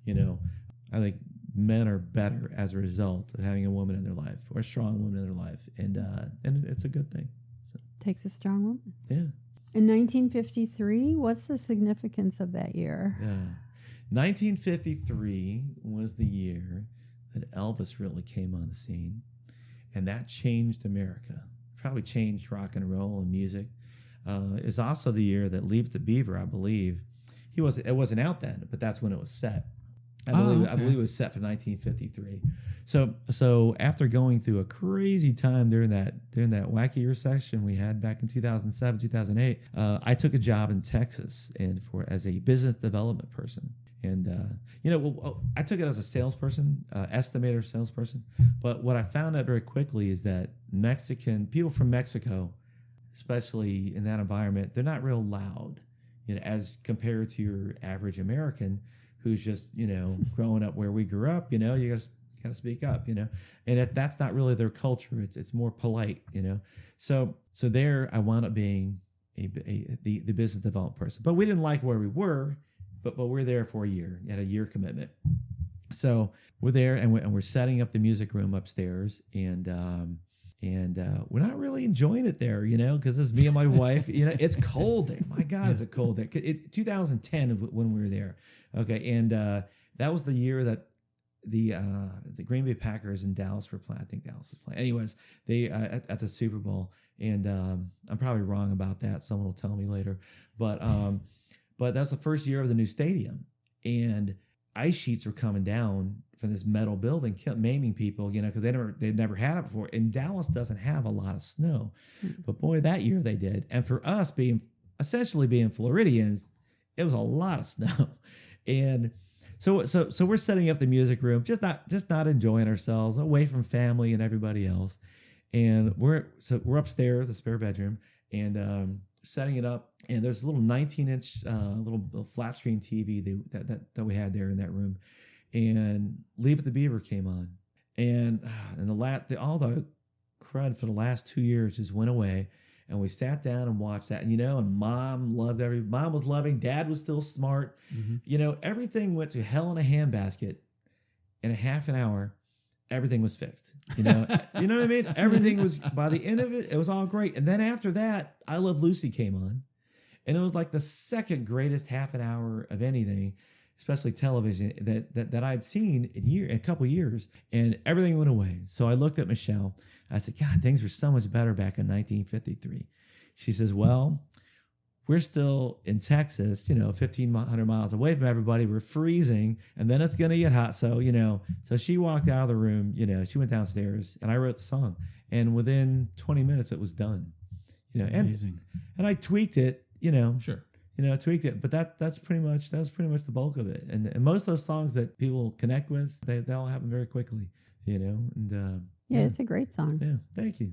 I think men are better as a result of having a woman in their life, or a strong woman in their life, and it's a good thing. So, Takes a strong woman. yeah. In 1953, what's the significance of that year? Yeah. 1953 was the year that Elvis really came on the scene, and that changed America. Probably changed rock and roll and music. It's also the year that Leave the Beaver, I believe, it wasn't out then, but that's when it was set. I believe it was set for 1953. So after going through a crazy time during that wacky recession we had back in 2007, 2008, I took a job in Texas as a business development person. And I took it as a salesperson, estimator salesperson. But what I found out very quickly is that people from Mexico, especially in that environment, they're not real loud, as compared to your average American who's just, growing up where we grew up. You gotta speak up, and that's not really their culture. It's more polite, So there I wound up being the business development person. But we didn't like where we were. But we're there for a year. You had a year commitment. So we're there, and we're setting up the music room upstairs, and we're not really enjoying it there, because it's me and my wife. It's cold there. My God, is it cold there? 2010 when we were there. Okay, and that was the year that the Green Bay Packers in Dallas were playing. I think Dallas was playing. Anyways, they at the Super Bowl, and I'm probably wrong about that. Someone will tell me later, but that's the first year of the new stadium, and ice sheets were coming down from this metal building, maiming people, because they'd never had it before. And Dallas doesn't have a lot of snow, but boy, that year they did. And for us essentially being Floridians, it was a lot of snow, and so we're setting up the music room, just not enjoying ourselves, away from family and everybody else, and we're upstairs, the spare bedroom, and setting it up, and there's a little 19-inch little flat screen TV that we had there in that room, and Leave the Beaver came on, and all the crud for the last 2 years just went away, and we sat down and watched that, and Mom was loving, Dad was still smart, everything went to hell in a handbasket in a half an hour. Everything was fixed, you know what I mean? Everything was, by the end of it, it was all great. And then after that, I Love Lucy came on, and it was like the second greatest half an hour of anything, especially television, that I'd seen in a couple years, and everything went away. So I looked at Michelle. I said, God, things were so much better back in 1953. She says, well, we're still in Texas, 1,500 miles away from everybody. We're freezing, and then it's going to get hot. So, so she walked out of the room, she went downstairs, and I wrote the song. And within 20 minutes, it was done. Amazing. And I tweaked it, Sure. Tweaked it. But that's pretty much the bulk of it. And most of those songs that people connect with, they all happen very quickly, and yeah, it's a great song. Yeah, thank you.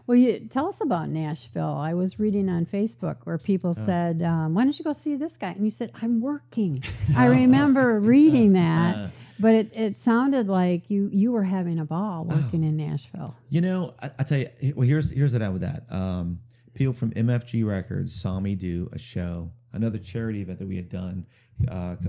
Well, tell us about Nashville. I was reading on Facebook where people said, why don't you go see this guy? And you said, I'm working. I remember reading that, but it sounded like you were having a ball working in Nashville. I tell you, well, here's what I with that. People from MFG Records saw me do a show, another charity event that we had done,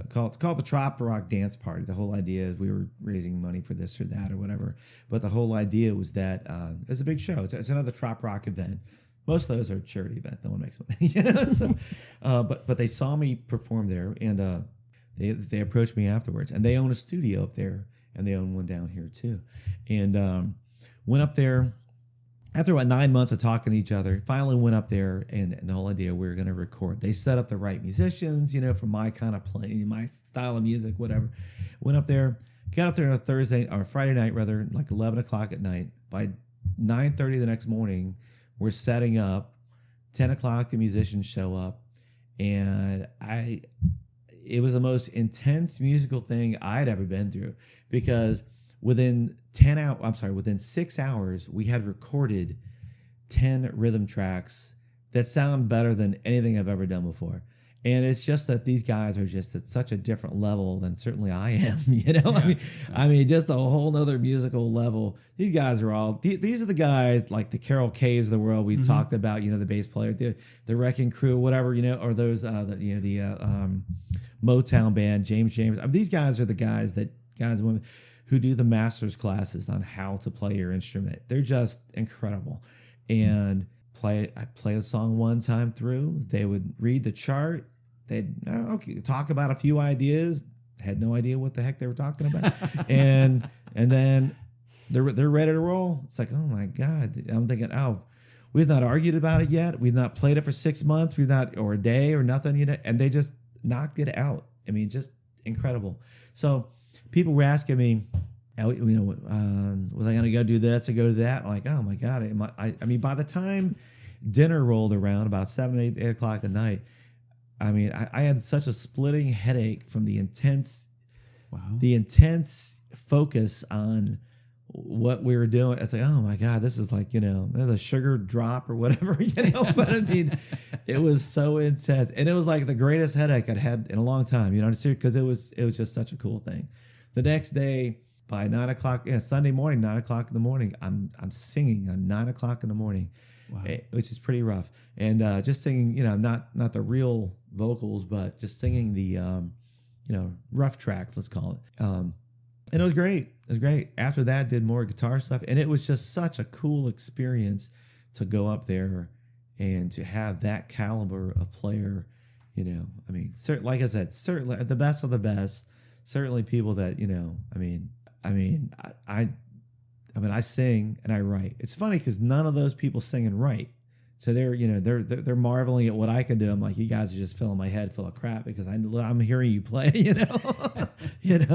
called the Trop Rock Dance Party. The whole idea is we were raising money for this or that or whatever. But the whole idea was that it's a big show. It's another Trop Rock event. Most of those are charity events. No one makes money, So, but they saw me perform there, and they approached me afterwards. And they own a studio up there, and they own one down here too. And went up there. After about 9 months of talking to each other, finally went up there, and the whole idea, we were going to record. They set up the right musicians, for my kind of playing, my style of music, whatever. Went up there, got up there on a Friday night, rather, like 11 o'clock at night. By 9:30 the next morning, we're setting up. 10 o'clock, the musicians show up, and it was the most intense musical thing I'd ever been through, because within 6 hours, we had recorded 10 rhythm tracks that sound better than anything I've ever done before. And it's just that these guys are just at such a different level than certainly I am, Yeah. I mean, just a whole nother musical level. These guys are these are the guys like the Carol Kays of the world we talked about, the bass player, the Wrecking Crew, whatever, or those, the Motown band, James. I mean, these guys are the guys that guys and women who do the master's classes on how to play your instrument. They're just incredible. And I play a song one time through. They would read the chart. They'd talk about a few ideas. Had no idea what the heck they were talking about. and then they're ready to roll. It's like, oh my God. I'm thinking, we've not argued about it yet. We've not played it for 6 months. Or a day or nothing, and they just knocked it out. I mean, just incredible. So people were asking me, was I going to go do this or go do that? I'm like, oh my God. I mean, by the time dinner rolled around about 7, 8 o'clock at night, I mean, I had such a splitting headache from the intense focus on what we were doing. It's like, oh my God, this is like, a sugar drop or whatever, but I mean, it was so intense. And it was like the greatest headache I'd had in a long time, because it was just such a cool thing. The next day by 9 o'clock, Sunday morning, 9 o'clock in the morning, I'm singing at 9 o'clock in the morning, which is pretty rough. And just singing, not the real vocals, but just singing the, rough tracks, let's call it. And it was great. It was great. After that, did more guitar stuff. And it was just such a cool experience to go up there and to have that caliber of player, I mean, like I said, certainly the best of the best, certainly people that, I sing and I write. It's funny because none of those people sing and write. So they're marveling at what I can do. I'm like, you guys are just filling my head full of crap because I'm hearing you play,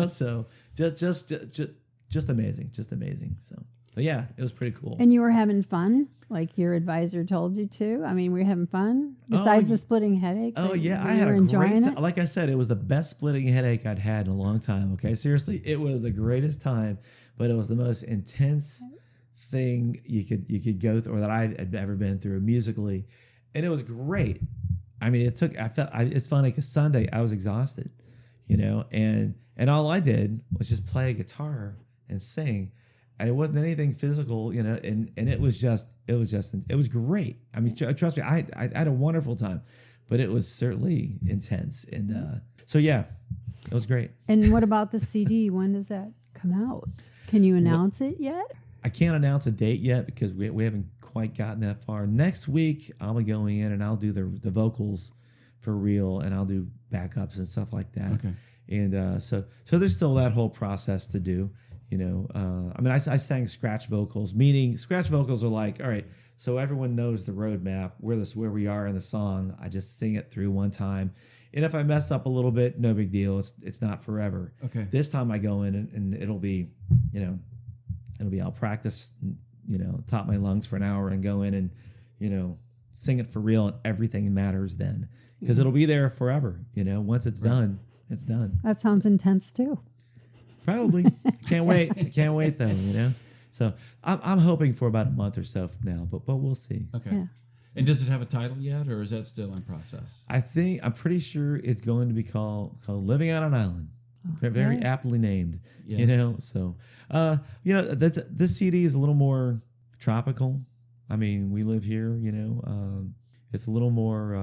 So just amazing, just amazing. So yeah, it was pretty cool. And you were having fun, like your advisor told you to. I mean, were you having fun besides the splitting headache? Oh yeah, I had a great time. Like I said, it was the best splitting headache I'd had in a long time. Okay, seriously, it was the greatest time, but it was the most intense thing you could go through, or that I had ever been through musically, and it was great. I mean, it's funny because Sunday I was exhausted, and all I did was just play a guitar and sing. And it wasn't anything physical, and it was great. I mean, trust me, I had a wonderful time, but it was certainly intense. And so yeah, it was great. And what about the CD? When does that come out? Can you announce it yet? I can't announce a date yet because we haven't quite gotten that far. Next week, I'll be going in and I'll do the vocals for real, and I'll do backups and stuff like that. Okay. And so there's still that whole process to do. I sang scratch vocals, meaning scratch vocals are like, all right, so everyone knows the roadmap, where we are in the song. I just sing it through one time. And if I mess up a little bit, no big deal. It's not forever. Okay. This time I go in and it'll be, I'll practice, top my lungs for an hour and go in and, sing it for real, and everything matters then. Because it'll be there forever, once it's done, it's done. That sounds intense too. Probably. Can't wait though, So I'm hoping for about a month or so from now, but we'll see. Okay. Yeah. And does it have a title yet, or is that still in process? I'm pretty sure it's going to be called Living on an Island. Okay. Very aptly named. Yes. So this CD is a little more tropical. I mean, we live here, it's a little more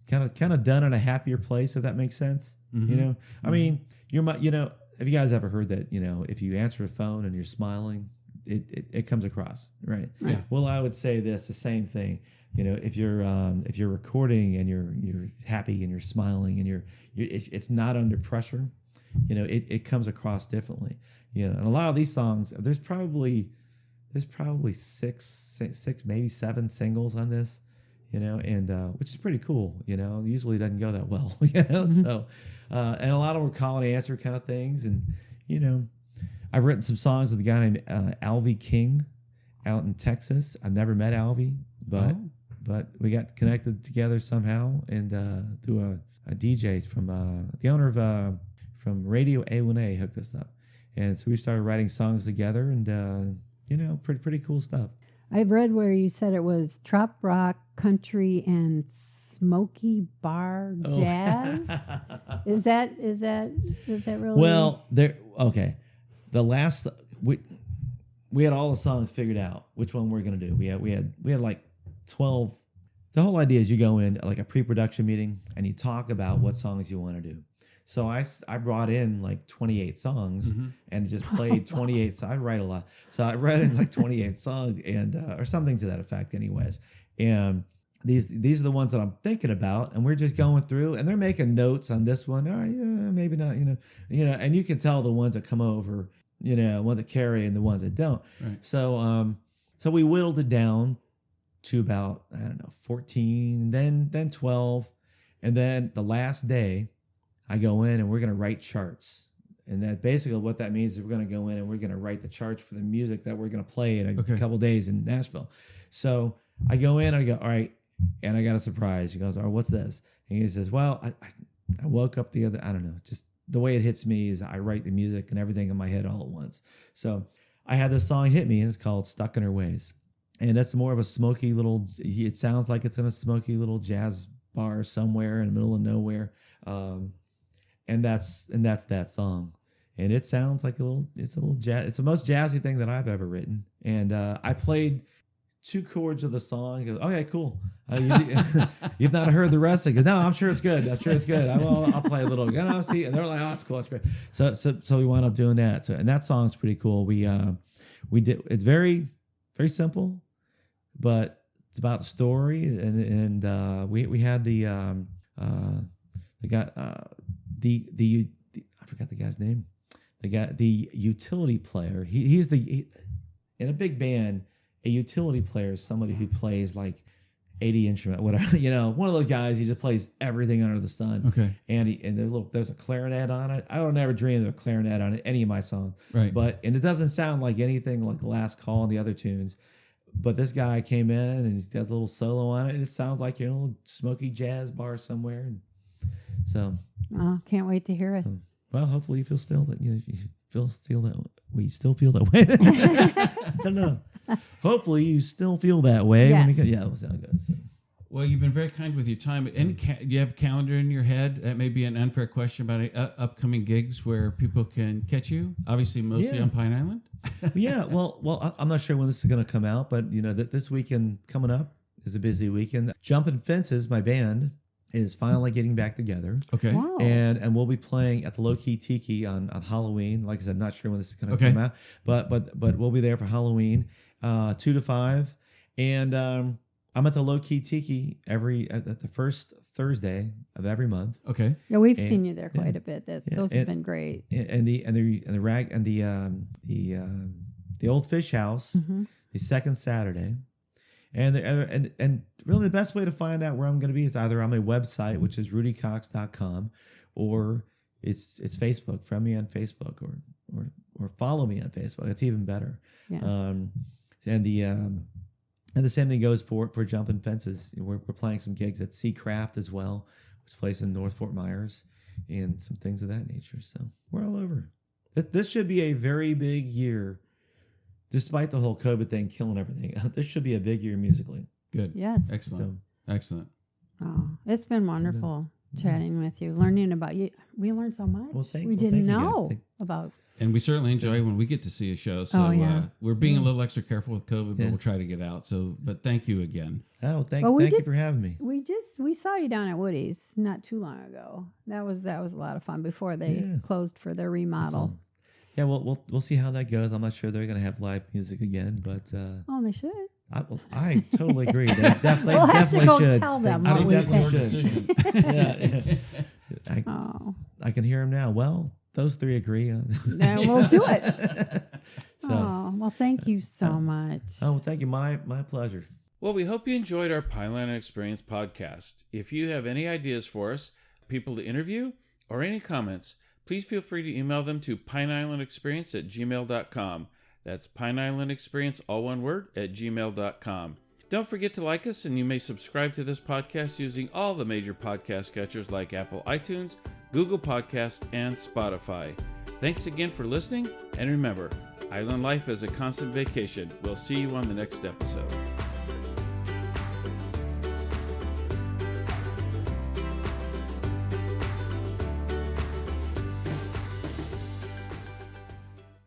kind of done in a happier place, if that makes sense. Mm-hmm. I mean, have you guys ever heard that, if you answer a phone and you're smiling, it comes across, right? Yeah. Well, I would say the same thing. If you're recording and you're happy and you're smiling and it's not under pressure, it comes across differently. And a lot of these songs, there's probably six, maybe 7 singles on this, and which is pretty cool. Usually it doesn't go that well, So, and a lot of them are call and answer kind of things, and I've written some songs with a guy named Alvy King out in Texas. I've never met Alvy, but we got connected together somehow, and through a DJ from the owner of from Radio A1A hooked us up, and so we started writing songs together, and pretty cool stuff. I've read where you said it was trop rock, country, and smoky bar jazz. Is that really? Well, okay. The last we had all the songs figured out which one we're gonna do. We had like 12. The whole idea is you go in like a pre-production meeting and you talk about what songs you want to do. So I brought in like 28 songs and just played 28. So I write a lot. So I read in like 28 songs and or something to that effect anyways. And these are the ones that I'm thinking about, and we're just going through, and they're making notes on this one. Oh, yeah, maybe not, and you can tell the ones that come over, ones that carry and the ones that don't. Right. So we whittled it down to about, 14, then 12. And then the last day I go in and we're going to write charts. And that basically what that means is we're going to go in and we're going to write the charts for the music that we're going to play in a couple days in Nashville. So I go in and I go, all right. And I got a surprise. He goes, oh, what's this? And he says, well, I woke up I don't know, just the way it hits me is I write the music and everything in my head all at once. So I had this song hit me, and it's called Stuck in Her Ways. And that's more of a smoky little, it sounds like it's in a smoky little jazz bar somewhere in the middle of nowhere. And that's that song. And it sounds like it's a little jazz. It's the most jazzy thing that I've ever written. And I played 2 chords of the song. He goes, okay, cool. You've not heard the rest. I go, no, I'm sure it's good. I'll play a little. See, and they're like, oh, it's cool, it's great. So we wound up doing that. So, and that song's pretty cool. We did. It's very, very simple, but it's about the story. And we had the guy, I forgot the guy's name. The utility player. He's in a big band. A utility player is somebody who plays like 80 instrument, whatever, one of those guys. He just plays everything under the sun. Okay. And there's a clarinet on it. I would never dream of a clarinet on any of my songs. Right. And it doesn't sound like anything like Last Call and the other tunes. But this guy came in and he does a little solo on it, and it sounds like you're in a little smoky jazz bar somewhere. And so. Oh, can't wait to hear it. So, well, hopefully you still feel that way. No. Hopefully you still feel that way. Yes. We'll see how it goes. So. Well, you've been very kind with your time. Do you have a calendar in your head? That may be an unfair question about upcoming gigs where people can catch you. Obviously, mostly on Pine Island. Yeah. Well, I'm not sure when this is going to come out, but this weekend coming up is a busy weekend. Jumpin' Fences, my band, is finally getting back together. Okay. Wow. And we'll be playing at the Low Key Tiki on Halloween. Like I said, I'm not sure when this is going to come out, but we'll be there for Halloween, 2 to 5. And I'm at the Low Key Tiki at the first Thursday of every month. Okay. Yeah, we've seen you there quite a bit. Those have been great. And the Old Fish House, the second Saturday. And really the best way to find out where I'm going to be is either on my website, which is rudycox.com, or it's Facebook. Friend me on Facebook or follow me on Facebook. It's even better. Yeah. And the same thing goes for Jumpin' Fences. We're playing some gigs at Seacraft as well, which is a place in North Fort Myers, and some things of that nature. So we're all over. This should be a very big year. Despite the whole COVID thing killing everything, this should be a big year musically. Good. Yes. Excellent. Excellent. Oh, it's been wonderful chatting with you, learning about you. We learned so much. We didn't know about. And we certainly enjoy when we get to see a show. So we're being a little extra careful with COVID, but we'll try to get out. But thank you again. Oh, thank you for having me. We saw you down at Woody's not too long ago. That was a lot of fun before they closed for their remodel. Yeah, well, we'll see how that goes. I'm not sure they're going to have live music again, but they should. I totally agree. They definitely should. Tell them they definitely should. I can hear them now. Well, those 3 agree. Then we'll do it. Well, thank you so much. Oh, well, thank you. My pleasure. Well, we hope you enjoyed our Pine Island Experience podcast. If you have any ideas for us, people to interview, or any comments, please feel free to email them to pineislandexperience@gmail.com. That's pineislandexperience, all one word, @gmail.com. Don't forget to like us, and you may subscribe to this podcast using all the major podcast catchers like Apple iTunes, Google Podcasts, and Spotify. Thanks again for listening, and remember, island life is a constant vacation. We'll see you on the next episode.